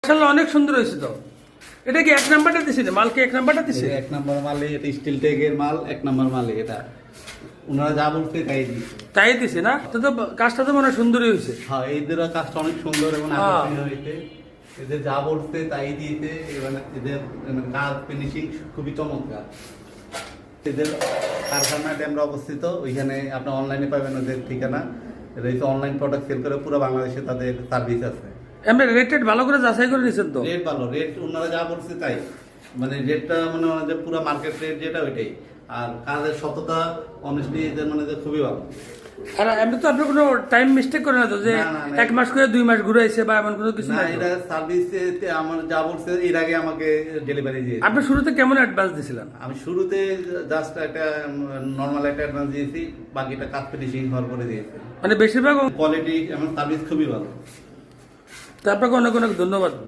মাশাআল্লাহ অনেক সুন্দর হয়েছে তো। এটা কি এক নাম্বারটা দিছে না? মাল কি এক নাম্বারটা দিছে? এক নম্বর মালে, এটা স্টিল ট্যাগের মাল, এক নম্বর মালে এটা। ওনারা যা বলছে তাই দিচ্ছে। তাই দিছে না? তো তো কাজটা তো মনে হয় সুন্দরই হয়েছে। হ্যাঁ, এদের কাজটা অনেক সুন্দর এবং আকর্ষণীয় হয়েছে। এদের যা বলছে তাই দিয়েছে, মানে এদের কাজ ফিনিশিং খুবই চমৎকার। এদের কারখানাতে আমরা অবস্থিত, ওইখানে আপনি অনলাইনে পাবেন ওদের ঠিকানা। এটা হচ্ছে অনলাইন প্রোডাক্ট সেল করে পুরো বাংলাদেশে তাদের সার্ভিস আছে। এমনি রেটেড ভালো করে যাচাই করে নিছেন তো? রেট ভালো, রেট ওনারা যা বলছে তাই, মানে রেটটা মানে ওনাদের পুরো মার্কেট রেট যেটা ওইটাই। আর কাজের সততা, অনেস্টি এদের মানে যে খুবই ভালো। আর এমনি তো আপনার কোনো টাইম মিস্টেক করে না তো যে না, না, না। 1 মাস করে 2 মাস ঘুরাইছে বা এমন কোনো কিছু না, না? এটা সার্ভিসে আমার যা বলছে এর আগে আমাকে ডেলিভারি দিয়েছে। আপনি শুরুতে কেমন অ্যাডভান্স দিছিলেন? আমি শুরুতে জাস্ট একটা নর্মাল একটা অ্যাডভান্স দিয়েছি, বাকিটা কাজ ফিনিশিং হওয়ার পরে দিয়েছি। মানে বেশিরভাগ কোয়ালিটি এবং সার্ভিস খুবই ভালো। তো আপনাকে অনেক অনেক ধন্যবাদ।